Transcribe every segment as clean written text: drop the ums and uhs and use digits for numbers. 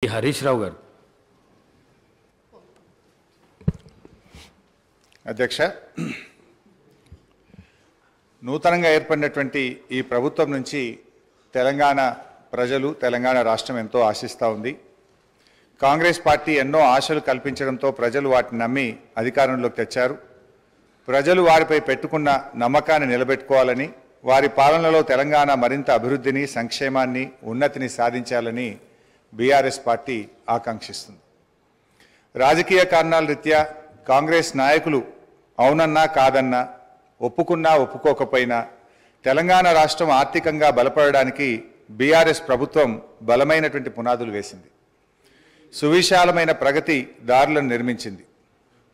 హరీష్ రావు గారు. అధ్యక్ష, నూతనంగా ఏర్పడినటువంటి ఈ ప్రభుత్వం నుంచి తెలంగాణ ప్రజలు, తెలంగాణ రాష్ట్రం ఎంతో ఆశిస్తూ ఉంది. కాంగ్రెస్ పార్టీ ఎన్నో ఆశలు కల్పించడంతో ప్రజలు వాటిని నమ్మి అధికారంలోకి తెచ్చారు. ప్రజలు వారిపై పెట్టుకున్న నమ్మకాన్ని నిలబెట్టుకోవాలని, వారి పాలనలో తెలంగాణ మరింత అభివృద్ధిని, సంక్షేమాన్ని, ఉన్నతిని సాధించాలని బీఆర్ఎస్ పార్టీ ఆకాంక్షిస్తుంది. రాజకీయ కారణాల రీత్యా కాంగ్రెస్ నాయకులు అవునన్నా కాదన్నా, ఒప్పుకున్నా ఒప్పుకోకపోయినా తెలంగాణ రాష్ట్రం ఆర్థికంగా బలపడడానికి బీఆర్ఎస్ ప్రభుత్వం బలమైనటువంటి పునాదులు వేసింది. సువిశాలమైన ప్రగతి దారులను నిర్మించింది.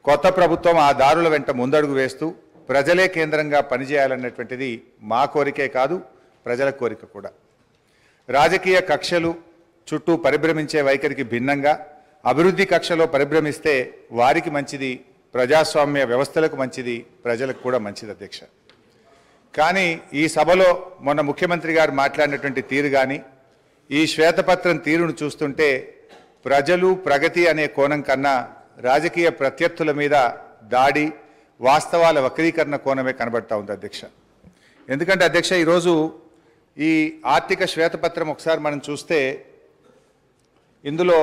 కొత్త ప్రభుత్వం ఆ దారుల వెంట ముందడుగు వేస్తూ ప్రజలే కేంద్రంగా పనిచేయాలన్నటువంటిది మా కోరికే కాదు, ప్రజల కోరిక కూడా. రాజకీయ కక్షలు చుట్టూ పరిభ్రమించే వైఖరికి భిన్నంగా అభివృద్ధి కక్షలో పరిభ్రమిస్తే వారికి మంచిది, ప్రజాస్వామ్య వ్యవస్థలకు మంచిది, ప్రజలకు కూడా మంచిది అధ్యక్ష. కానీ ఈ సభలో మొన్న ముఖ్యమంత్రి గారు మాట్లాడినటువంటి తీరు కానీ, ఈ శ్వేతపత్రం తీరును చూస్తుంటే ప్రజలు, ప్రగతి అనే కోణం కన్నా రాజకీయ ప్రత్యర్థుల మీద దాడి, వాస్తవాల వక్రీకరణ కోణమే కనబడతా ఉంది అధ్యక్ష. ఎందుకంటే అధ్యక్ష, ఈరోజు ఈ ఆర్థిక శ్వేతపత్రం ఒకసారి మనం చూస్తే ఇందులో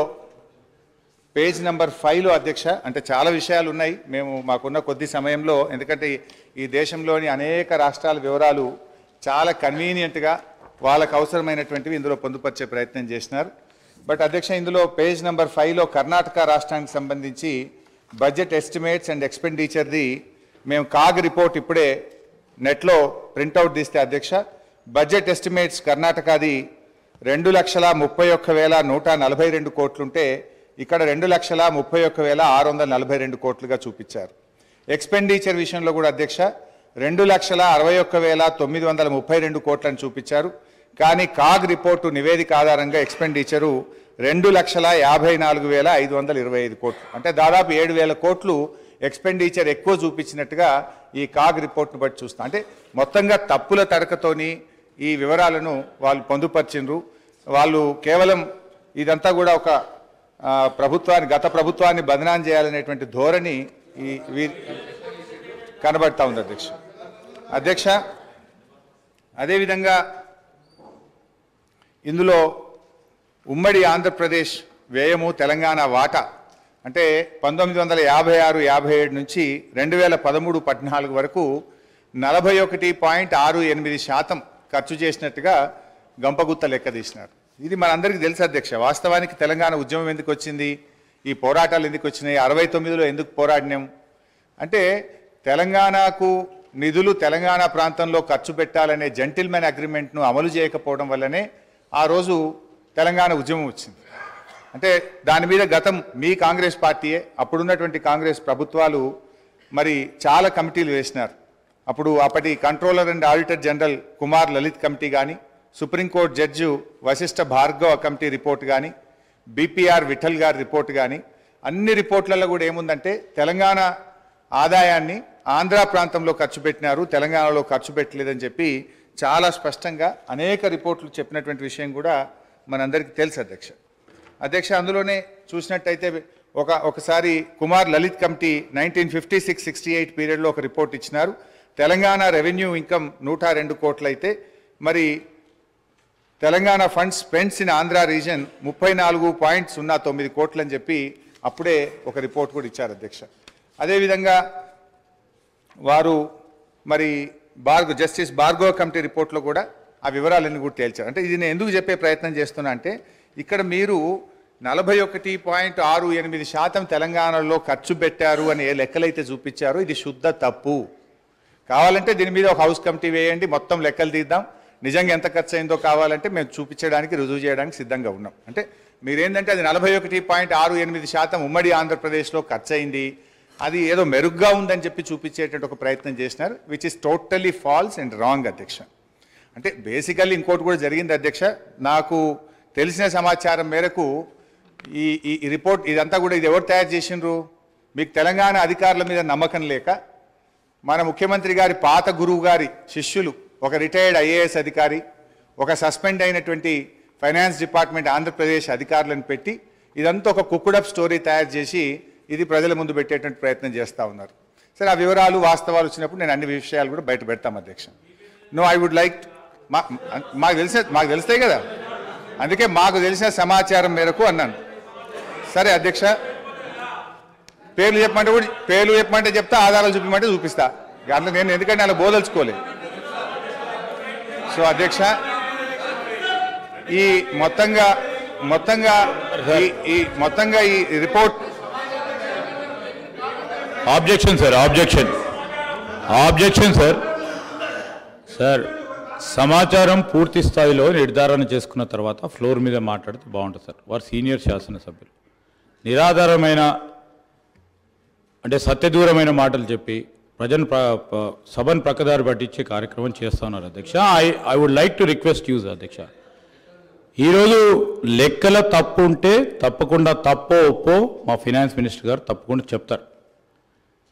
పేజ్ నెంబర్ 5లో అధ్యక్ష, అంటే చాలా విషయాలు ఉన్నాయి. మేము మాకున్న కొద్ది సమయంలో, ఎందుకంటే ఈ దేశంలోని అనేక రాష్ట్రాల వివరాలు చాలా కన్వీనియంట్గా వాళ్ళకు అవసరమైనటువంటివి ఇందులో పొందుపరిచే ప్రయత్నం చేసినారు. బట్ అధ్యక్ష, ఇందులో పేజ్ నెంబర్ 5లో కర్ణాటక రాష్ట్రానికి సంబంధించి బడ్జెట్ ఎస్టిమేట్స్ అండ్ ఎక్స్పెండిచర్ది మేము కాగ్ రిపోర్ట్ ఇప్పుడే నెట్లో ప్రింట్అవుట్ తీస్తే అధ్యక్ష, బడ్జెట్ ఎస్టిమేట్స్ కర్ణాటకది 2,31,142 కోట్లుంటే ఇక్కడ 2,31,642 కోట్లుగా చూపించారు. ఎక్స్పెండిచర్ విషయంలో కూడా అధ్యక్ష 2,61,932 కోట్లను చూపించారు. కానీ కాగ్ రిపోర్టు నివేదిక ఆధారంగా ఎక్స్పెండిచరు 2,54,525 కోట్లు, అంటే దాదాపు 7,000 కోట్లు ఎక్స్పెండిచర్ ఎక్కువ చూపించినట్టుగా ఈ కాగ్ రిపోర్ట్ను బట్టి చూస్తాం. అంటే మొత్తంగా తప్పుల తడకతోని ఈ వివరాలను వాళ్ళు పొందుపరిచిండ్రు. వాళ్ళు కేవలం ఇదంతా కూడా ఒక గత ప్రభుత్వాన్ని బదనాం చేయాలనేటువంటి ధోరణి కనబడతా ఉంది అధ్యక్ష. అదేవిధంగా ఇందులో ఉమ్మడి ఆంధ్రప్రదేశ్ వ్యయము, తెలంగాణ వాటా అంటే 1956-57 నుంచి 2013-14 వరకు 41.68% ఖర్చు చేసినట్టుగా గంపగుత్త లెక్క తీసినారు. ఇది మనందరికీ తెలుసు అధ్యక్ష. వాస్తవానికి తెలంగాణ ఉద్యమం ఎందుకు వచ్చింది, ఈ పోరాటాలు ఎందుకు వచ్చినాయి, 69లో ఎందుకు పోరాడినాం అంటే తెలంగాణకు నిధులు తెలంగాణ ప్రాంతంలో ఖర్చు పెట్టాలనే జెంటిల్మెన్ అగ్రిమెంట్ను అమలు చేయకపోవడం వల్లనే ఆ రోజు తెలంగాణ ఉద్యమం వచ్చింది. అంటే దాని మీద గతం మీ కాంగ్రెస్ పార్టీయే, అప్పుడున్నటువంటి కాంగ్రెస్ ప్రభుత్వాలు మరి చాలా కమిటీలు వేసినారు. అప్పటి controller and auditor general Kumar Lalit committee కానీ, Supreme Court judge Vashishtha Bhargava committee report కానీ, బీపీఆర్ విఠల్ గారి రిపోర్ట్ కానీ, అన్ని రిపోర్ట్లలో కూడా ఏముందంటే తెలంగాణ ఆదాయాన్ని ఆంధ్ర ప్రాంతంలో ఖర్చు పెట్టినారు, తెలంగాణలో ఖర్చు పెట్టలేదని చెప్పి చాలా స్పష్టంగా అనేక రిపోర్ట్లు చెప్పినటువంటి విషయం కూడా మనందరికీ తెలుసు అధ్యక్ష. అందులోనే చూసినట్టయితే ఒకసారి కుమార్ లలిత్ కమిటీ 1956-68 పీరియడ్లో ఒక రిపోర్ట్ ఇచ్చినారు. తెలంగాణ రెవెన్యూ ఇన్కమ్ 102 కోట్లు అయితే మరి Telangana funds spends in Andhra reason 34.09 కోట్లు అని చెప్పి అప్పుడే ఒక రిపోర్ట్ కూడా ఇచ్చారు అధ్యక్ష. అదేవిధంగా వారు మరి జస్టిస్ భార్గవ కమిటీ రిపోర్ట్లో కూడా ఆ వివరాలన్నీ కూడా తేల్చారు. అంటే ఇది నేను ఎందుకు చెప్పే ప్రయత్నం చేస్తున్నా అంటే ఇక్కడ మీరు 41.68% తెలంగాణలో ఖర్చు పెట్టారు అని ఏ లెక్కలైతే చూపించారో ఇది శుద్ధ తప్పు. కావాలంటే దీని మీద ఒక హౌస్ కమిటీ వేయండి, మొత్తం లెక్కలు తీద్దాం, నిజంగా ఎంత ఖర్చు అయిందో కావాలంటే మేము చూపించడానికి, రుజువు చేయడానికి సిద్ధంగా ఉన్నాం. అంటే మీరేంటంటే అది 41.68% ఉమ్మడి ఆంధ్రప్రదేశ్లో ఖర్చు అయింది, అది ఏదో మెరుగ్గా ఉందని చెప్పి చూపించేటట్టు ఒక ప్రయత్నం చేసినారు, which is totally false and wrong అధ్యక్ష. అంటే బేసికల్లీ ఇంకోటి కూడా జరిగింది అధ్యక్ష. నాకు తెలిసిన సమాచారం మేరకు ఈ రిపోర్ట్ ఇదంతా కూడా ఇది ఎవరు తయారు చేసిండ్రు, మీకు తెలంగాణ అధికారుల మీద నమ్మకం లేక మన ముఖ్యమంత్రి గారి పాత గురువు గారి శిష్యులు, ఒక రిటైర్డ్ ఐఏఎస్ అధికారి, ఒక సస్పెండ్ అయినటువంటి ఫైనాన్స్ డిపార్ట్మెంట్ ఆంధ్రప్రదేశ్ అధికారులను పెట్టి ఇదంతా ఒక కుక్కుడప్ స్టోరీ తయారు చేసి ఇది ప్రజల ముందు పెట్టేటువంటి ప్రయత్నం చేస్తూ ఉన్నారు. సరే, ఆ వివరాలు వాస్తవాలు వచ్చినప్పుడు నేను అన్ని విషయాలు కూడా బయట పెడతాం అధ్యక్ష. నో, ఐ వుడ్ లైక్ మాకు తెలుస్తాయి కదా, అందుకే మాకు తెలిసిన సమాచారం మేరకు అన్నాను. సరే అధ్యక్ష, పేర్లు చెప్పమంటే చెప్తా, ఆధారాలు చూపించమంటే చూపిస్తా. అందులో నేను ఎందుకంటే అలా బోదలుచుకోలేదు. సో అధ్యక్ష, ఈ మొత్తంగా ఈ రిపోర్ట్ ఆబ్జెక్షన్ సార్, సమాచారం పూర్తి స్థాయిలో నిర్ధారణ చేసుకున్న తర్వాత ఫ్లోర్ మీద మాట్లాడితే బాగుంటుంది సార్. వారు సీనియర్ శాసనసభ్యులు నిరాధారమైన అంటే సత్యదూరమైన మాటలు చెప్పి సభను ప్రక్కదారి పట్టించే కార్యక్రమం చేస్తా ఉన్నారు అధ్యక్ష. I would like to request use అధ్యక్ష, ఈరోజు లెక్కల తప్పు ఉంటే తప్పకుండా తప్పో ఒప్పో మా ఫైనాన్స్ మినిస్టర్ గారు తప్పకుండా చెప్తారు.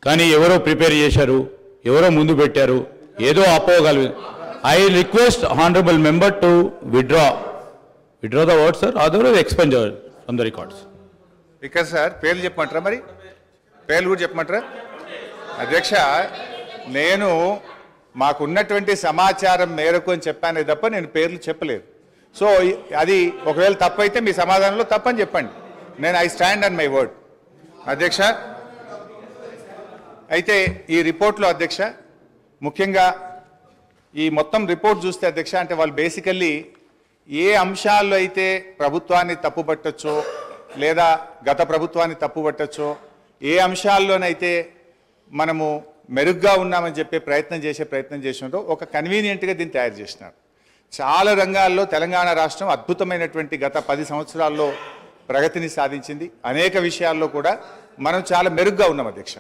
కానీ ఎవరో ప్రిపేర్ చేశారు, ఎవరో ముందు పెట్టారు, ఏదో అపోగలదు. I request honourable member to withdraw the word sir, otherwise expunge from the records. ఇక్కడ సార్ పేర్లు చెప్పమంటారా? మరి పేర్లు కూడా చెప్పమంటారా? అధ్యక్ష, నేను మాకున్నటువంటి సమాచారం మేరకు అని చెప్పానే తప్ప నేను పేర్లు చెప్పలేదు. సో అది ఒకవేళ తప్పు అయితే మీ సమాధానంలో తప్పని చెప్పండి. నేను I stand on my word అధ్యక్ష. అయితే ఈ రిపోర్ట్లో అధ్యక్ష, ముఖ్యంగా ఈ మొత్తం రిపోర్ట్ చూస్తే అధ్యక్ష, అంటే వాళ్ళు బేసికల్లీ ఏ అంశాల్లో అయితే ప్రభుత్వాన్ని తప్పుపట్టచ్చో లేదా గత ప్రభుత్వాన్ని తప్పుపట్టచ్చో, ఏ అంశాల్లోనైతే మనము మెరుగ్గా ఉన్నామని చెప్పే ప్రయత్నం చేసినారో ఒక కన్వీనియంట్గా దీన్ని తయారు చేసినారు. చాలా రంగాల్లో తెలంగాణ రాష్ట్రం అద్భుతమైనటువంటి గత 10 సంవత్సరాల్లో ప్రగతిని సాధించింది. అనేక విషయాల్లో కూడా మనం చాలా మెరుగ్గా ఉన్నాం అధ్యక్ష.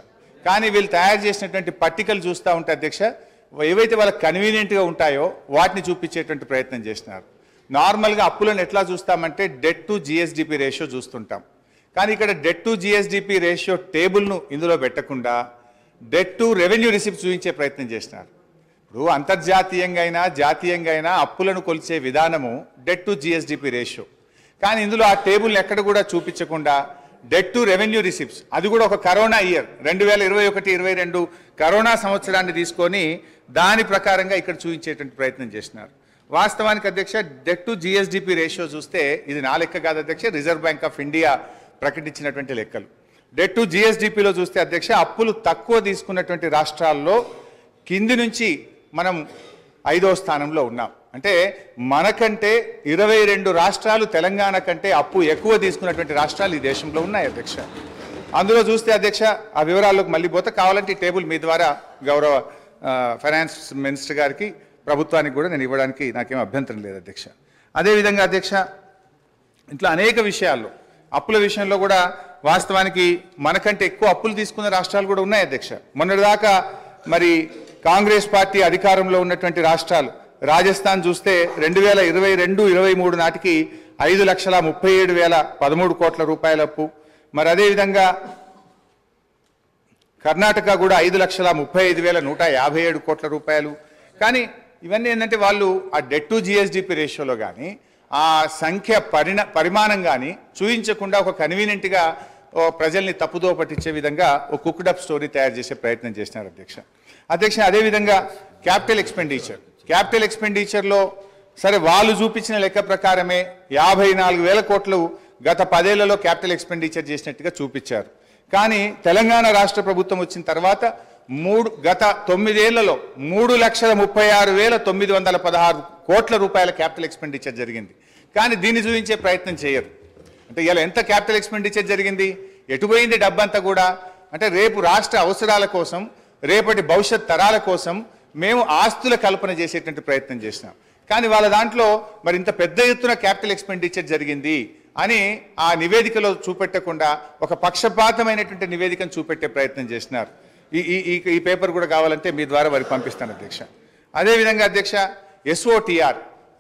కానీ వీళ్ళు తయారు చేసినటువంటి పట్టికలు చూస్తూ ఉంటే అధ్యక్ష, ఏవైతే వాళ్ళకి కన్వీనియంట్గా ఉంటాయో వాటిని చూపించేటువంటి ప్రయత్నం చేసినారు. నార్మల్గా అప్పులను ఎట్లా చూస్తామంటే డెట్ టు జిఎస్డిపి రేషియో చూస్తుంటాం. కానీ ఇక్కడ డెట్ టు జిఎస్డిపి రేషియో టేబుల్ను ఇందులో పెట్టకుండా డెట్ టు రెవెన్యూ రిసిప్ట్ చూపించే ప్రయత్నం చేసినారు. ఇప్పుడు అంతర్జాతీయంగా అయినా జాతీయంగా అయినా అప్పులను కొలిచే విధానము డెట్ టు జిఎస్డిపి రేషియో. కానీ ఇందులో ఆ టేబుల్ని ఎక్కడ కూడా చూపించకుండా డెట్ టు రెవెన్యూ రిసిప్ట్స్, అది కూడా ఒక కరోనా ఇయర్ 2021-22 కరోనా సంవత్సరాన్ని తీసుకొని దాని ప్రకారంగా ఇక్కడ చూపించేటువంటి ప్రయత్నం చేసినారు. వాస్తవానికి అధ్యక్ష, డెట్ టు జిఎస్డిపి రేషియో చూస్తే ఇది నా లెక్క కాదు అధ్యక్ష, రిజర్వ్ బ్యాంక్ ఆఫ్ ఇండియా ప్రకటించినటువంటి లెక్కలు. డెట్ టు జిఎస్డిపిలో చూస్తే అధ్యక్ష, అప్పులు తక్కువ తీసుకున్నటువంటి రాష్ట్రాల్లో కింది నుంచి మనం 5వ స్థానంలో ఉన్నాం. అంటే మనకంటే 22 రాష్ట్రాలు తెలంగాణ కంటే అప్పు ఎక్కువ తీసుకున్నటువంటి రాష్ట్రాలు ఈ దేశంలో ఉన్నాయి అధ్యక్ష. అందులో చూస్తే అధ్యక్ష, ఆ వివరాల్లోకి మళ్ళీ పోతే కావాలంటే ఈ టేబుల్ మీ ద్వారా గౌరవ ఫైనాన్స్ మినిస్టర్ గారికి ప్రభుత్వానికి కూడా నేను ఇవ్వడానికి నాకేం అభ్యంతరం లేదు అధ్యక్ష. అదేవిధంగా అధ్యక్ష, ఇట్లా అనేక విషయాల్లో అప్పుల విషయంలో కూడా వాస్తవానికి మనకంటే ఎక్కువ అప్పులు తీసుకున్న రాష్ట్రాలు కూడా ఉన్నాయి అధ్యక్ష. మొన్నటిదాకా మరి కాంగ్రెస్ పార్టీ అధికారంలో ఉన్నటువంటి రాష్ట్రాలు, రాజస్థాన్ చూస్తే 2022-23 నాటికి 5,37,013 కోట్ల రూపాయల అప్పు. మరి అదేవిధంగా కర్ణాటక కూడా 5,35,157 కోట్ల రూపాయలు. కానీ ఇవన్నీ ఏంటంటే వాళ్ళు ఆ డెట్ టు జిఎస్డిపి రేషియోలో కానీ ఆ సంఖ్య పరిమాణం కానీ చూపించకుండా ఒక కన్వీనియంట్గా ప్రజల్ని తప్పుదో పట్టించే విధంగా ఒక కుక్డప్ స్టోరీ తయారు చేసే ప్రయత్నం చేసినారు అధ్యక్ష. అదేవిధంగా క్యాపిటల్ ఎక్స్పెండిచర్లో సరే వాళ్ళు చూపించిన లెక్క ప్రకారమే 54,000 కోట్లు గత 10 ఏళ్లలో క్యాపిటల్ ఎక్స్పెండిచర్ చేసినట్టుగా చూపించారు. కానీ తెలంగాణ రాష్ట్ర ప్రభుత్వం వచ్చిన తర్వాత గత 9 ఏళ్లలో 3,36,916 కోట్ల రూపాయల క్యాపిటల్ ఎక్స్పెండిచర్ జరిగింది. కానీ దీన్ని చూపించే ప్రయత్నం చేయరు. అంటే ఇలా ఎంత క్యాపిటల్ ఎక్స్పెండిచర్ జరిగింది, ఎటుపోయింది డబ్బంతా కూడా అంటే రేపు రాష్ట్ర అవసరాల కోసం, రేపటి భవిష్యత్ తరాల కోసం మేము ఆస్తుల కల్పన చేసేటువంటి ప్రయత్నం చేసినాం. కానీ వాళ్ళ దాంట్లో మరి ఇంత పెద్ద ఎత్తున క్యాపిటల్ ఎక్స్పెండిచర్ జరిగింది అని ఆ నివేదికలో చూపెట్టకుండా ఒక పక్షపాతమైనటువంటి నివేదికను చూపెట్టే ప్రయత్నం చేసినారు. ఈ పేపర్ కూడా కావాలంటే మీ ద్వారా వారికి పంపిస్తాను అధ్యక్ష. అదేవిధంగా అధ్యక్ష, ఎస్ఓటిఆర్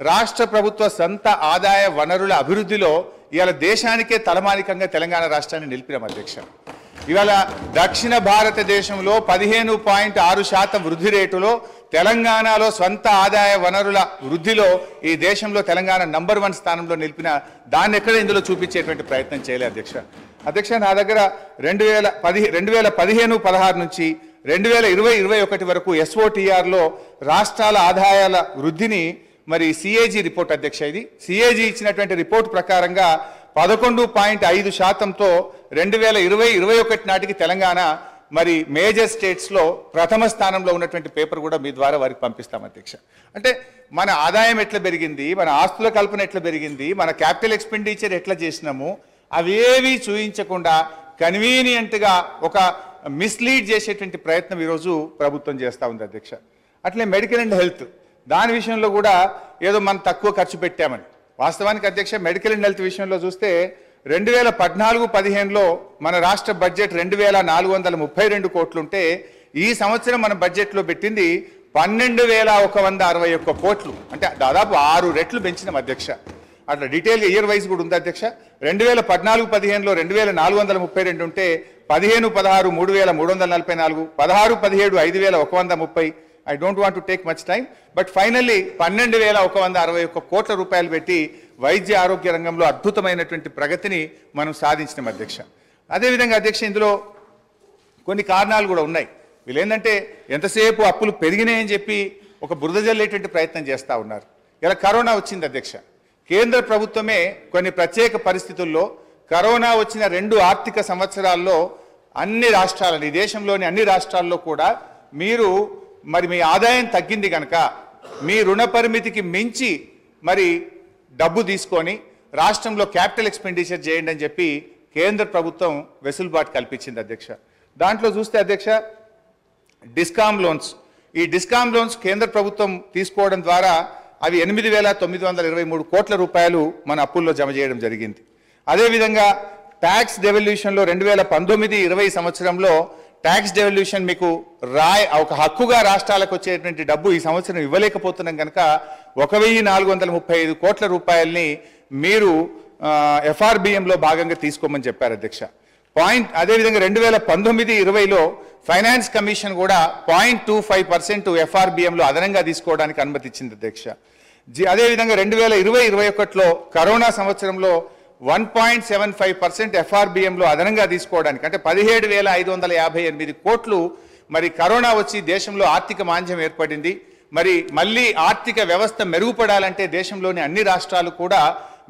రాష్ట్ర ప్రభుత్వ సొంత ఆదాయ వనరుల అభివృద్ధిలో ఇవాళ దేశానికే తలమానికంగా తెలంగాణ రాష్ట్రాన్ని నిలిపినాం అధ్యక్ష. ఇవాళ దక్షిణ భారతదేశంలో 15.6% వృద్ధి రేటులో తెలంగాణలో స్వంత ఆదాయ వనరుల వృద్ధిలో ఈ దేశంలో తెలంగాణ నంబర్ 1 స్థానంలో నిలిపిన దాన్ని ఎక్కడ ఇందులో చూపించేటువంటి ప్రయత్నం చేయలేదు అధ్యక్ష నా దగ్గర 2015-16 నుంచి 2020-21 వరకు SOTRలో రాష్ట్రాల ఆదాయాల వృద్ధిని మరి CAG రిపోర్ట్ అధ్యక్ష ఇది CAG ఇచ్చినటువంటి రిపోర్ట్ ప్రకారంగా 11.5%తో 2020-21 నాటికి తెలంగాణ మరి మేజర్ స్టేట్స్లో ప్రథమ స్థానంలో ఉన్నటువంటి పేపర్ కూడా మీ ద్వారా వారికి పంపిస్తాం అధ్యక్ష. అంటే మన ఆదాయం ఎట్లా పెరిగింది, మన ఆస్తుల కల్పన ఎట్లా పెరిగింది, మన క్యాపిటల్ ఎక్స్పెండిచర్ ఎట్లా చేసినాము అవేవి చూయించకుండా కన్వీనియంట్గా ఒక మిస్లీడ్ చేసేటువంటి ప్రయత్నం ఈరోజు ప్రభుత్వం చేస్తూ ఉంది అధ్యక్ష. అట్లే మెడికల్ అండ్ హెల్త్ దాని విషయంలో కూడా ఏదో మనం తక్కువ ఖర్చు పెట్టామని. వాస్తవానికి అధ్యక్ష మెడికల్ అండ్ హెల్త్ విషయంలో చూస్తే 2014-15లో మన రాష్ట్ర బడ్జెట్ 2432 కోట్లుంటే ఈ సంవత్సరం మన బడ్జెట్లో పెట్టింది 12,161 కోట్లు, అంటే దాదాపు 6 రెట్లు పెంచినాం అధ్యక్ష. అట్లా డీటెయిల్గా ఇయర్ వైజ్ కూడా ఉంది అధ్యక్ష. 2014-15లో 2432 ఉంటే 15-16 3,344, 16-17 5,130. I don't want to take much time, but finally 12,161 కోట్ల రూపాయలు పెట్టి వైద్య ఆరోగ్య రంగంలో అద్భుతమైనటువంటి ప్రగతిని మనం సాధించినాం అధ్యక్ష. అదేవిధంగా అధ్యక్ష ఇందులో కొన్ని కారణాలు కూడా ఉన్నాయి. వీళ్ళు ఏంటంటే ఎంతసేపు అప్పులు పెరిగినాయని చెప్పి ఒక బురద జల్లేటువంటి ప్రయత్నం చేస్తూ ఉన్నారు. ఇలా కరోనా వచ్చింది అధ్యక్ష. కేంద్ర ప్రభుత్వమే కొన్ని ప్రత్యేక పరిస్థితుల్లో కరోనా వచ్చిన 2 ఆర్థిక సంవత్సరాల్లో అన్ని రాష్ట్రాలని ఈ దేశంలోని అన్ని రాష్ట్రాల్లో కూడా మీరు మరి మీ ఆదాయం తగ్గింది కనుక మీ రుణ పరిమితికి మించి మరి డబ్బు తీసుకొని రాష్ట్రంలో క్యాపిటల్ ఎక్స్పెండిచర్ చేయండి అని చెప్పి కేంద్ర ప్రభుత్వం వెసులుబాటు కల్పించింది అధ్యక్ష. దాంట్లో చూస్తే అధ్యక్ష డిస్కామ్ లోన్స్, ఈ డిస్కామ్ లోన్స్ కేంద్ర ప్రభుత్వం తీసుకోవడం ద్వారా అవి 8,923 కోట్ల రూపాయలు మన అప్పుల్లో జమ చేయడం జరిగింది. అదేవిధంగా ట్యాక్స్ డెవల్యూషన్లో 2019-20 సంవత్సరంలో ట్యాక్స్ డెవల్యూషన్ మీకు ఒక హక్కుగా రాష్ట్రాలకు వచ్చేటువంటి డబ్బు ఈ సంవత్సరం ఇవ్వలేకపోతున్నాం కనుక 1,435 కోట్ల రూపాయలని మీరు FRBMలో భాగంగా తీసుకోమని చెప్పారు అధ్యక్ష. అదేవిధంగా 2019-20లో ఫైనాన్స్ కమిషన్ కూడా 0.25% FRBMలో అదనంగా తీసుకోవడానికి అనుమతి ఇచ్చింది అధ్యక్ష. అదేవిధంగా 2020-21లో కరోనా సంవత్సరంలో 1.75% FRBMలో అదనంగా తీసుకోవడానికి, అంటే 17,558 కోట్లు మరి కరోనా వచ్చి దేశంలో ఆర్థిక మాంద్యం ఏర్పడింది. మరి మళ్ళీ ఆర్థిక వ్యవస్థ మెరుగుపడాలంటే దేశంలోని అన్ని రాష్ట్రాలు కూడా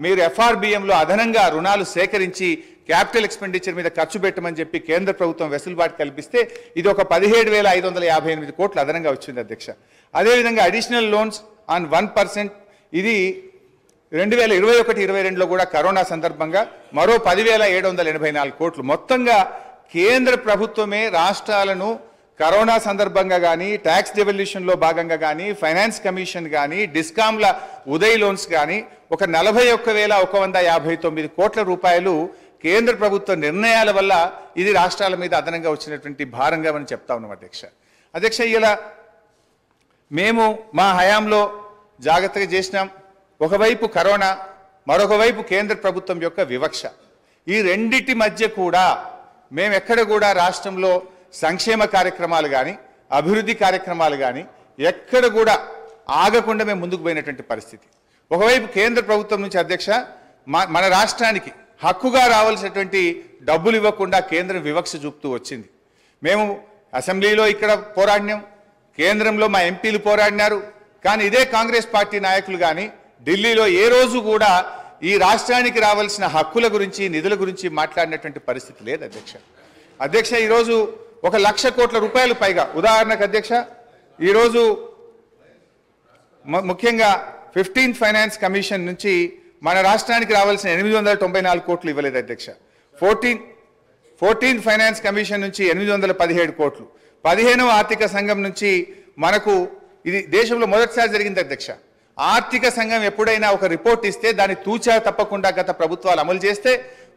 మీరు FRBMలో అదనంగా రుణాలు సేకరించి క్యాపిటల్ ఎక్స్పెండిచర్ మీద ఖర్చు పెట్టమని చెప్పి కేంద్ర ప్రభుత్వం వెసులుబాటు కల్పిస్తే ఇది ఒక 17,558 కోట్లు అదనంగా వచ్చింది అధ్యక్ష. అదేవిధంగా అడిషనల్ లోన్స్ ఆన్ 1%, ఇది 2021-22లో కూడా కరోనా సందర్భంగా మరో 10,784 కోట్లు. మొత్తంగా కేంద్ర ప్రభుత్వమే రాష్ట్రాలను కరోనా సందర్భంగా కానీ ట్యాక్స్ డెవల్యూషన్లో భాగంగా కానీ ఫైనాన్స్ కమిషన్ కానీ డిస్కామ్ల ఉదయ్ లోన్స్ కానీ ఒక 41,159 కోట్ల రూపాయలు కేంద్ర ప్రభుత్వ నిర్ణయాల వల్ల ఇది రాష్ట్రాల మీద అదనంగా వచ్చినటువంటి భారంగా మనం చెప్తా ఉన్నాం అధ్యక్ష. ఇలా మేము మా హయాంలో జాగ్రత్తగా చేసినాం. ఒకవైపు కరోనా, మరొక వైపు కేంద్ర ప్రభుత్వం యొక్క వివక్ష, ఈ రెండిటి మధ్య కూడా మేము ఎక్కడ కూడా రాష్ట్రంలో సంక్షేమ కార్యక్రమాలు కానీ అభివృద్ధి కార్యక్రమాలు కానీ ఎక్కడ కూడా ఆగకుండా మేము ముందుకు పోయినటువంటి పరిస్థితి. ఒకవైపు కేంద్ర ప్రభుత్వం నుంచి అధ్యక్ష మన రాష్ట్రానికి హక్కుగా రావాల్సినటువంటి డబ్బులు ఇవ్వకుండా కేంద్రం వివక్ష చూపుతూ వచ్చింది. మేము అసెంబ్లీలో ఇక్కడ పోరాడినాం, కేంద్రంలో మా ఎంపీలు పోరాడినారు, కానీ ఇదే కాంగ్రెస్ పార్టీ నాయకులు కానీ ఢిల్లీలో ఏ రోజు కూడా ఈ రాష్ట్రానికి రావాల్సిన హక్కుల గురించి నిధుల గురించి మాట్లాడినటువంటి పరిస్థితి లేదు అధ్యక్ష. ఈరోజు 1,00,000 కోట్ల రూపాయలు పైగా, ఉదాహరణకు అధ్యక్ష ఈరోజు ముఖ్యంగా 15th ఫైనాన్స్ కమిషన్ నుంచి మన రాష్ట్రానికి రావాల్సిన 894 కోట్లు ఇవ్వలేదు అధ్యక్ష. 14th ఫైనాన్స్ కమిషన్ నుంచి 817 కోట్లు, 15వ ఆర్థిక సంఘం నుంచి మనకు, ఇది దేశంలో మొదటిసారి జరిగింది అధ్యక్ష. ఆర్థిక సంఘం ఎప్పుడైనా ఒక రిపోర్ట్ ఇస్తే దాన్ని తూచా తప్పకుండా గత ప్రభుత్వాలు అమలు చేస్తే,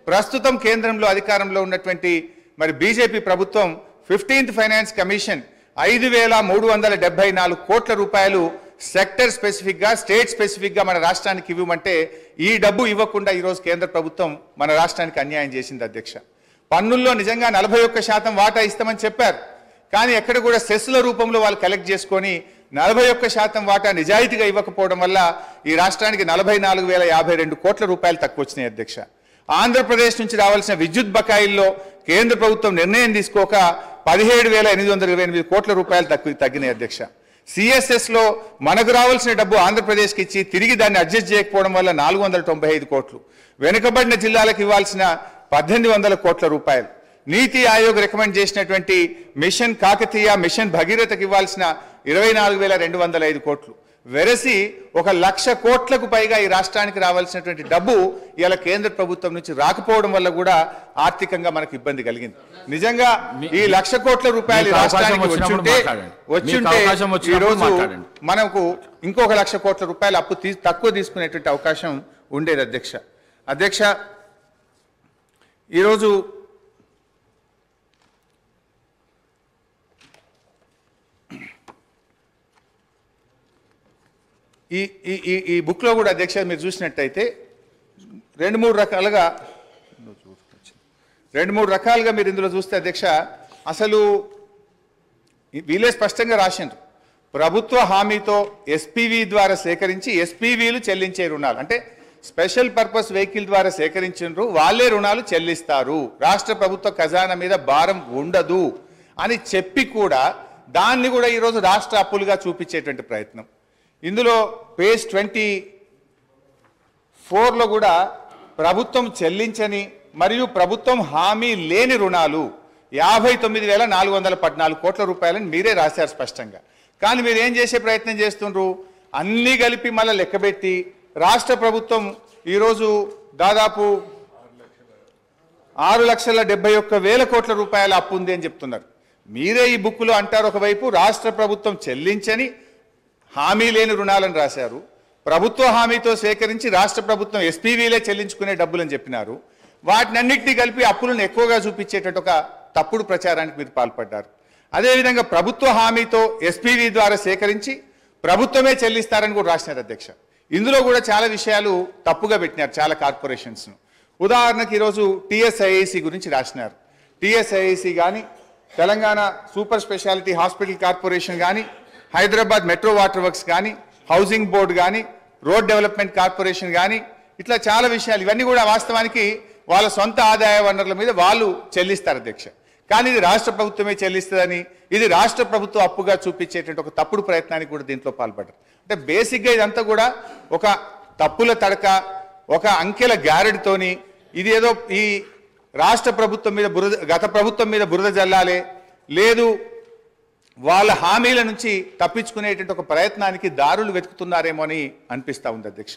ప్రస్తుతం కేంద్రంలో అధికారంలో ఉన్నటువంటి మరి బీజేపీ ప్రభుత్వం 15th ఫైనాన్స్ కమిషన్ 5,374 కోట్ల రూపాయలు సెక్టర్ స్పెసిఫిక్గా స్టేట్ స్పెసిఫిక్గా మన రాష్ట్రానికి ఇవ్వమంటే ఈ డబ్బు ఇవ్వకుండా ఈరోజు కేంద్ర ప్రభుత్వం మన రాష్ట్రానికి అన్యాయం చేసింది అధ్యక్ష. పన్నుల్లో నిజంగా 41% వాటా ఇస్తామని చెప్పారు, కానీ ఎక్కడ కూడా సెస్ల రూపంలో వాళ్ళు కలెక్ట్ చేసుకొని 41% వాటా నిజాయితీగా ఇవ్వకపోవడం వల్ల ఈ రాష్ట్రానికి 44,052 కోట్ల రూపాయలు తక్కువ వచ్చినాయి అధ్యక్ష. ఆంధ్రప్రదేశ్ నుంచి రావాల్సిన విద్యుత్ బకాయిల్లో కేంద్ర ప్రభుత్వం నిర్ణయం తీసుకోక 17,828 కోట్ల రూపాయలు తగ్గినాయి అధ్యక్ష. సిఎస్ఎస్లో మనకు రావాల్సిన డబ్బు ఆంధ్రప్రదేశ్కి ఇచ్చి తిరిగి దాన్ని అడ్జస్ట్ చేయకపోవడం వల్ల 495 కోట్లు, వెనుకబడిన జిల్లాలకు ఇవ్వాల్సిన 1800 కోట్ల రూపాయలు, నీతి ఆయోగ్ రికమెండ్ చేసినటువంటి మిషన్ కాకతీయ, మిషన్ భగీరథకి ఇవ్వాల్సిన 24,205 కోట్లు, వెరసి 1,00,000 కోట్లకు పైగా ఈ రాష్ట్రానికి రావాల్సినటువంటి డబ్బు ఇలా కేంద్ర ప్రభుత్వం నుంచి రాకపోవడం వల్ల కూడా ఆర్థికంగా మనకు ఇబ్బంది కలిగింది. నిజంగా ఈ 1,00,000 కోట్ల రూపాయలు రాష్ట్రానికి వచ్చుంటే ఈ రోజు మనకు ఇంకొక 1,00,000 కోట్ల రూపాయలు అప్పు తక్కువ తీసుకునేటువంటి అవకాశం ఉండేది అధ్యక్ష. ఈరోజు ఈ బుక్లో కూడా అధ్యక్ష మీరు చూసినట్టయితే రెండు మూడు రకాలుగా మీరు ఇందులో చూస్తే అధ్యక్ష అసలు వీళ్ళే స్పష్టంగా రాసిండ్రు. ప్రభుత్వ హామీతో ఎస్పీవీ ద్వారా సేకరించి ఎస్పీవీలు చెల్లించే రుణాలు, అంటే స్పెషల్ పర్పస్ వెహికల్ ద్వారా సేకరించిండ్రు, వాళ్ళే రుణాలు చెల్లిస్తారు, రాష్ట్ర ప్రభుత్వ ఖజానా మీద భారం ఉండదు అని చెప్పి కూడా దాన్ని కూడా ఈరోజు రాష్ట్ర అప్పులుగా చూపించేటువంటి ప్రయత్నం. ఇందులో పేజ్ 24లో కూడా ప్రభుత్వం చెల్లించని మరియు ప్రభుత్వం హామీ లేని రుణాలు 59,414 కోట్ల రూపాయలని మీరే రాశారు స్పష్టంగా. కానీ మీరు ఏం చేసే ప్రయత్నం చేస్తుండ్రు, అన్నీ కలిపి మళ్ళీ లెక్కబెట్టి రాష్ట్ర ప్రభుత్వం ఈరోజు దాదాపు 6,71,000 కోట్ల రూపాయల అప్పు ఉంది అని చెప్తున్నారు. మీరే ఈ బుక్లో అంటారు, ఒకవైపు రాష్ట్ర ప్రభుత్వం చెల్లించని హామీ లేని రుణాలను రాశారు, ప్రభుత్వ హామీతో సేకరించి రాష్ట్ర ప్రభుత్వం ఎస్పీవీలే చెల్లించుకునే డబ్బులని చెప్పినారు, వాటినన్నింటినీ కలిపి అప్పులను ఎక్కువగా చూపించేటట్టు ఒక తప్పుడు ప్రచారానికి మీరు పాల్పడ్డారు. అదేవిధంగా ప్రభుత్వ హామీతో ఎస్పీవీ ద్వారా సేకరించి ప్రభుత్వమే చెల్లిస్తారని కూడా రాసినారు అధ్యక్ష. ఇందులో కూడా చాలా విషయాలు తప్పుగా పెట్టినారు చాలా కార్పొరేషన్స్ను. ఉదాహరణకు ఈరోజు టీఎస్ఐఐసి గురించి రాసినారు. టీఎస్ఐఐసి కానీ, Telangana super speciality hospital corporation కానీ, హైదరాబాద్ మెట్రో వాటర్ వర్క్స్ కానీ, హౌసింగ్ బోర్డు కానీ, రోడ్ డెవలప్మెంట్ కార్పొరేషన్ కానీ, ఇట్లా చాలా విషయాలు, ఇవన్నీ కూడా వాస్తవానికి వాళ్ళ సొంత ఆదాయ వనరుల మీద వాళ్ళు చెల్లిస్తారు అధ్యక్ష. కానీ ఇది రాష్ట్ర ప్రభుత్వమే చెల్లిస్తుందని, ఇది రాష్ట్ర ప్రభుత్వ అప్పుగా చూపించేటువంటి ఒక తప్పుడు ప్రయత్నానికి కూడా దీంట్లో పాల్పడ్డారు. అంటే బేసిక్గా ఇదంతా కూడా ఒక తప్పుల తడక, ఒక అంకెల గ్యారెడ్తోని ఇది ఏదో ఈ రాష్ట్ర ప్రభుత్వం మీద గత ప్రభుత్వం మీద బురద జల్లాలే, లేదు వాళ్ళ హామీల నుంచి తప్పించుకునేటువంటి ఒక ప్రయత్నానికి దారులు వెతుకుతున్నారేమో అని అనిపిస్తూ ఉంది అధ్యక్ష.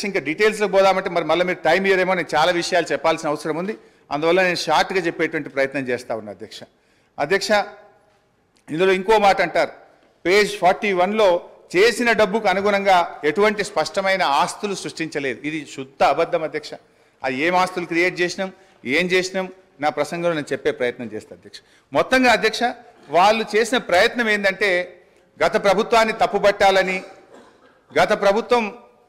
ఇంకా డీటెయిల్స్లో పోదామంటే మళ్ళీ మీరు టైం ఇయ్యరేమో, నేను చాలా విషయాలు చెప్పాల్సిన అవసరం ఉంది, అందువల్ల నేను షార్ట్గా చెప్పేటువంటి ప్రయత్నం చేస్తూ ఉన్నా అధ్యక్ష. ఇందులో ఇంకో మాట అంటారు, పేజ్ 41లో చేసిన డబ్బుకు అనుగుణంగా ఎటువంటి స్పష్టమైన ఆస్తులు సృష్టించలేదు. ఇది శుద్ధ అబద్ధం అధ్యక్ష. అది ఏం ఆస్తులు క్రియేట్ చేసినాం, ఏం చేసినాం, నా ప్రసంగంలో నేను చెప్పే ప్రయత్నం చేస్తాను అధ్యక్ష. మొత్తంగా అధ్యక్ష వాళ్ళు చేసిన ప్రయత్నం ఏంటంటే గత ప్రభుత్వాన్ని తప్పుబట్టాలని, గత ప్రభుత్వం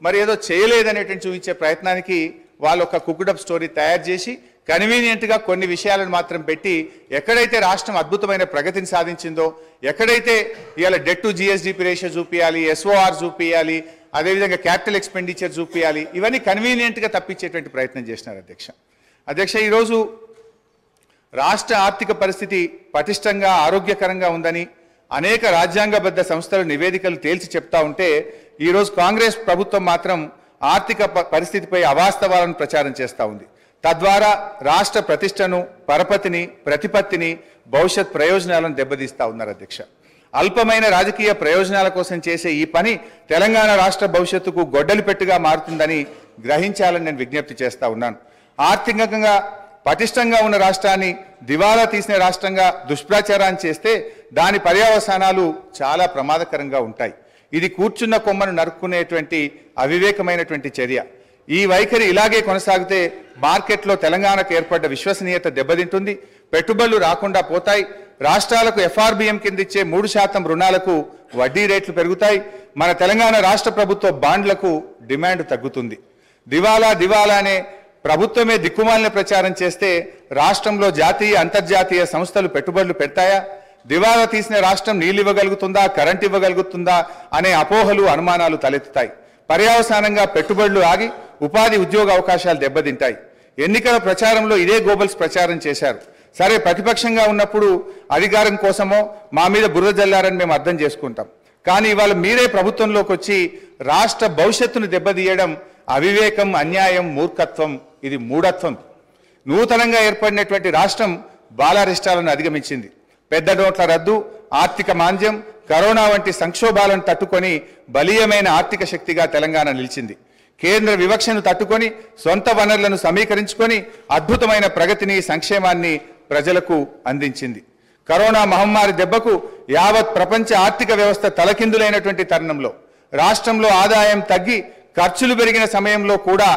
మరి ఏదో చేయలేదనేటువంటి చూపించే ప్రయత్నానికి వాళ్ళు ఒక కుక్డప్ స్టోరీ తయారు చేసి కన్వీనియంట్గా కొన్ని విషయాలను మాత్రం పెట్టి, ఎక్కడైతే రాష్ట్రం అద్భుతమైన ప్రగతిని సాధించిందో, ఎక్కడైతే ఇవాళ డెట్ టు జిఎస్డిపి రేషియో చూపించాలి, ఎస్ఓఆర్ చూపించాలి, అదేవిధంగా క్యాపిటల్ ఎక్స్పెండిచర్ చూపించాలి, ఇవన్నీ కన్వీనియంట్గా తప్పించేటువంటి ప్రయత్నం చేసినారు అధ్యక్ష. ఈరోజు రాష్ట్ర ఆర్థిక పరిస్థితి పటిష్టంగా ఆరోగ్యకరంగా ఉందని అనేక రాజ్యాంగబద్ధ సంస్థల నివేదికలు తేల్చి చెప్తా ఉంటే, ఈరోజు కాంగ్రెస్ ప్రభుత్వం మాత్రం ఆర్థిక పరిస్థితిపై అవాస్తవాలను ప్రచారం చేస్తూ ఉంది. తద్వారా రాష్ట్ర ప్రతిష్టను, పరపతిని, ప్రతిపత్తిని, భవిష్యత్ ప్రయోజనాలను దెబ్బతీస్తూ ఉన్నారు అధ్యక్ష. అల్పమైన రాజకీయ ప్రయోజనాల కోసం చేసే ఈ పని తెలంగాణ రాష్ట్ర భవిష్యత్తుకు గొడ్డలి పెట్టుగా మారుతుందని గ్రహించాలని నేను విజ్ఞప్తి చేస్తూ ఉన్నాను. ఆర్థికంగా పటిష్టంగా ఉన్న రాష్ట్రాన్ని దివాలా తీసిన రాష్ట్రంగా దుష్ప్రచారాన్ని చేస్తే దాని పర్యవసానాలు చాలా ప్రమాదకరంగా ఉంటాయి. ఇది కూర్చున్న కొమ్మను నరుక్కునేటువంటి అవివేకమైనటువంటి చర్య. ఈ వైఖరి ఇలాగే కొనసాగితే మార్కెట్లో తెలంగాణకు ఏర్పడ్డ విశ్వసనీయత దెబ్బతింటుంది, పెట్టుబడులు రాకుండా పోతాయి, రాష్ట్రాలకు ఎఫ్ఆర్బిఎం కింద ఇచ్చే 3% రుణాలకు వడ్డీ రేట్లు పెరుగుతాయి, మన తెలంగాణ రాష్ట్ర ప్రభుత్వ బాండ్లకు డిమాండ్ తగ్గుతుంది. దివాలా అనే ప్రభుత్వమే దిక్కుమాలిన ప్రచారం చేస్తే రాష్ట్రంలో జాతీయ, అంతర్జాతీయ సంస్థలు పెట్టుబడులు పెడతాయా? దివాలా తీసిన రాష్ట్రం నీళ్ళు ఇవ్వగలుగుతుందా, కరెంట్ ఇవ్వగలుగుతుందా అనే అపోహలు, అనుమానాలు తలెత్తుతాయి. పర్యవసానంగా పెట్టుబడులు ఆగి ఉపాధి ఉద్యోగ అవకాశాలు దెబ్బతింటాయి. ఎన్నికల ప్రచారంలో ఇదే గోబల్స్ ప్రచారం చేశారు. సరే, ప్రతిపక్షంగా ఉన్నప్పుడు అధికారం కోసమో మా మీద బురద జల్లారని మేము అర్థం చేసుకుంటాం. కానీ ఇవాళ మీరే ప్రభుత్వంలోకి వచ్చి రాష్ట్ర భవిష్యత్తును దెబ్బతీయడం అవివేకం, అన్యాయం, మూర్ఖత్వం, ఇది మూఢత్వం. నూతనంగా ఏర్పడినటువంటి రాష్ట్రం బాలారిష్టాలను అధిగమించింది. పెద్ద నోట్ల రద్దు, ఆర్థిక మాంద్యం, కరోనా వంటి సంక్షోభాలను తట్టుకొని బలీయమైన ఆర్థిక శక్తిగా తెలంగాణ నిలిచింది. కేంద్ర వివక్షను తట్టుకొని సొంత వనరులను సమీకరించుకొని అద్భుతమైన ప్రగతిని, సంక్షేమాన్ని ప్రజలకు అందించింది. కరోనా మహమ్మారి దెబ్బకు యావత్ ప్రపంచ ఆర్థిక వ్యవస్థ తలకిందులైనటువంటి తరుణంలో రాష్ట్రంలో ఆదాయం తగ్గి ఖర్చులు పెరిగిన సమయంలో కూడా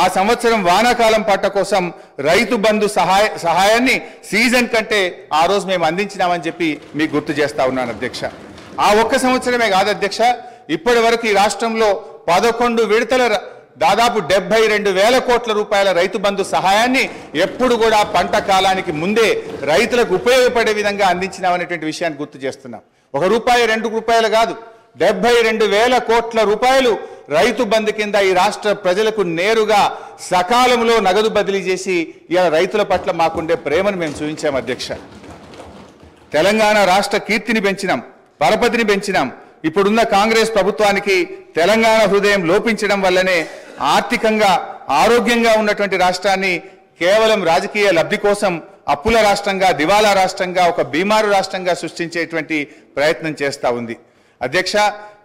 ఆ సంవత్సరం వానాకాలం పంట కోసం రైతు బంధు సహాయాన్ని సీజన్ కంటే ఆ రోజు మేము అందించినామని చెప్పి మీకు గుర్తు చేస్తా ఉన్నాను అధ్యక్ష. ఆ ఒక్క సంవత్సరమే కాదు అధ్యక్ష, ఇప్పటి వరకు ఈ రాష్ట్రంలో 11 విడతల దాదాపు 72,000 కోట్ల రూపాయల రైతు బంధు సహాయాన్ని ఎప్పుడు కూడా పంట కాలానికి ముందే రైతులకు ఉపయోగపడే విధంగా అందించినామనేటువంటి విషయాన్ని గుర్తు చేస్తున్నాం. 1 రూపాయి 2 రూపాయలు కాదు, 72,000 కోట్ల రూపాయలు రైతు బంధు కింద ఈ రాష్ట్ర ప్రజలకు నేరుగా సకాలంలో నగదు బదిలీ చేసి ఇలా రైతుల పట్ల మాకుండే ప్రేమను మేము చూపించాం అధ్యక్ష. తెలంగాణ రాష్ట్ర కీర్తిని పెంచినాం, పరపతిని పెంచినాం. ఇప్పుడున్న కాంగ్రెస్ ప్రభుత్వానికి తెలంగాణ హృదయం లోపించడం వల్లనే ఆర్థికంగా ఆరోగ్యంగా ఉన్నటువంటి రాష్ట్రాన్ని కేవలం రాజకీయ లబ్ధి కోసం అప్పుల రాష్ట్రంగా, దివాలా రాష్ట్రంగా, ఒక బీమారు రాష్ట్రంగా సృష్టించేటువంటి ప్రయత్నం చేస్తూ ఉంది. అధ్యక్ష,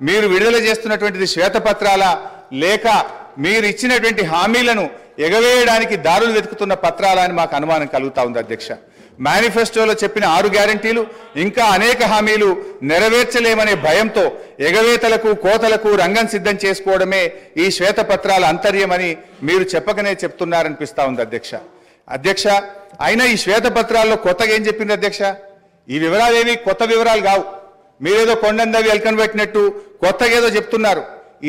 మీరు విడుదల చేస్తున్నటువంటిది శ్వేతపత్రాల లేక మీరు ఇచ్చినటువంటి హామీలను ఎగవేయడానికి దారులు వెతుకుతున్న పత్రాల అని మాకు అనుమానం కలుగుతా ఉంది అధ్యక్ష. మేనిఫెస్టోలో చెప్పిన 6 గ్యారంటీలు ఇంకా అనేక హామీలు నెరవేర్చలేమనే భయంతో ఎగవేతలకు, కోతలకు రంగం సిద్ధం చేసుకోవడమే ఈ శ్వేతపత్రాల అంతర్యమని మీరు చెప్పకనే చెప్తున్నారనిపిస్తా ఉంది అధ్యక్ష. అధ్యక్ష, అయినా ఈ శ్వేతపత్రాల్లో కొత్తగా ఏం చెప్పింది అధ్యక్ష? ఈ వివరాలు ఏవి కొత్త వివరాలు కావు. మీరేదో కొండందవి ఎల్కను పెట్టినట్టు కొత్తగా ఏదో చెప్తున్నారు.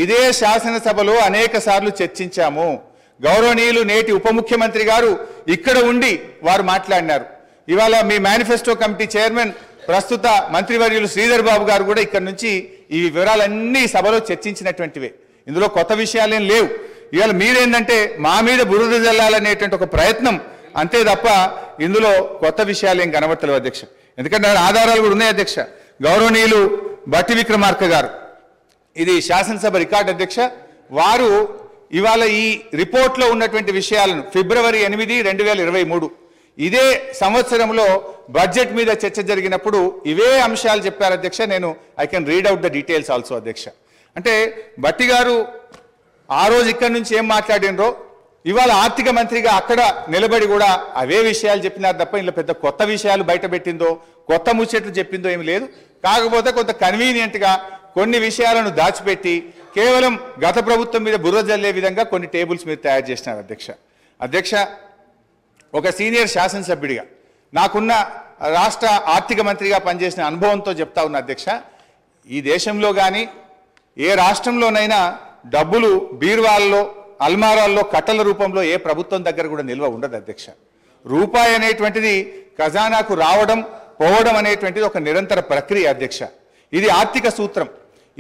ఇదే శాసనసభలో అనేక సార్లు చర్చించాము. గౌరవనీయులు నేటి ఉప ముఖ్యమంత్రి గారు ఇక్కడ ఉండి వారు మాట్లాడినారు. ఇవాళ మీ మేనిఫెస్టో కమిటీ చైర్మన్ ప్రస్తుత మంత్రివర్యులు శ్రీధర్ బాబు గారు కూడా ఇక్కడ నుంచి ఈ వివరాలన్నీ సభలో చర్చించినటువంటివే. ఇందులో కొత్త విషయాలేం లేవు. ఇవాళ మీరేంటంటే మా మీద బురద జల్లాలనేటువంటి ఒక ప్రయత్నం అంతే తప్ప ఇందులో కొత్త విషయాలు ఏం కనబడతలేవు అధ్యక్ష. ఎందుకంటే ఆధారాలు కూడా ఉన్నాయి అధ్యక్ష. గౌరవనీయులు బట్టి విక్రమార్క గారు, ఇది శాసనసభ రికార్డు అధ్యక్ష, వారు ఇవాళ ఈ రిపోర్ట్లో ఉన్నటువంటి విషయాలను ఫిబ్రవరి 8, 2023 ఇదే సంవత్సరంలో బడ్జెట్ మీద చర్చ జరిగినప్పుడు ఇవే అంశాలు చెప్పారు అధ్యక్ష. నేను I can read out the details also అధ్యక్ష. అంటే బట్టి గారు ఆ రోజు ఇక్కడి నుంచి ఏం మాట్లాడినరో ఇవాళ ఆర్థిక మంత్రిగా అక్కడ నిలబడి కూడా అవే విషయాలు చెప్పినారు తప్ప ఇందులో పెద్ద కొత్త విషయాలు బయట పెట్టిందో, కొత్త ముచ్చట్లు చెప్పిందో ఏమి లేదు. కాకపోతే కొంత కన్వీనియంట్గా కొన్ని విషయాలను దాచిపెట్టి కేవలం గత ప్రభుత్వం మీద బుర్ర జల్లే విధంగా కొన్ని టేబుల్స్ మీరు తయారు చేసినారు అధ్యక్ష. అధ్యక్ష, ఒక సీనియర్ శాసనసభ్యుడిగా నాకున్న రాష్ట్ర ఆర్థిక మంత్రిగా పనిచేసిన అనుభవంతో చెప్తా ఉన్నా అధ్యక్ష, ఈ దేశంలో కానీ ఏ రాష్ట్రంలోనైనా డబ్బులు బీరువాల్లో, అల్మారాల్లో కట్టల రూపంలో ఏ ప్రభుత్వం దగ్గర కూడా నిల్వ ఉండదు అధ్యక్ష. రూపాయి అనేటువంటిది ఖజానాకు రావడం, పోవడం అనేటువంటిది ఒక నిరంతర ప్రక్రియ అధ్యక్ష. ఇది ఆర్థిక సూత్రం.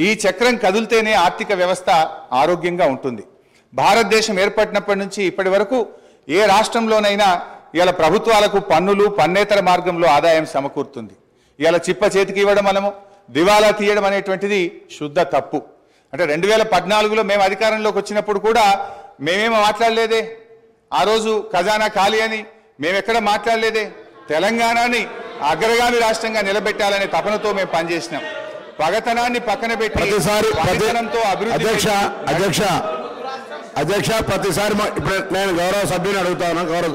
ఈ చక్రం కదిలితేనే ఆర్థిక వ్యవస్థ ఆరోగ్యంగా ఉంటుంది. భారతదేశం ఏర్పడినప్పటి నుంచి ఇప్పటి వరకు ఏ రాష్ట్రంలోనైనా ఇలా ప్రభుత్వాలకు పన్నులు, పన్నేతర మార్గంలో ఆదాయం సమకూరుతుంది. ఇలా చిప్ప చేతికి ఇవ్వడం మనము దివాలా తీయడం అనేటువంటిది శుద్ధ తప్పు. అంటే 2014లో మేము అధికారంలోకి వచ్చినప్పుడు కూడా మేమేమో మాట్లాడలేదే. ఆ రోజు ఖజానా ఖాళీ అని మేమెక్కడ మాట్లాడలేదే. తెలంగాణని అగ్రగామి రాష్ట్రంగా నిలబెట్టాలనే తపనతో మేము పనిచేసినాం. పగతనాన్ని పక్కన పెట్టి అధ్యక్ష ప్రతిసారి ఇప్పుడు నేను గౌరవ సభ్యుని అడుగుతాను, గౌరవ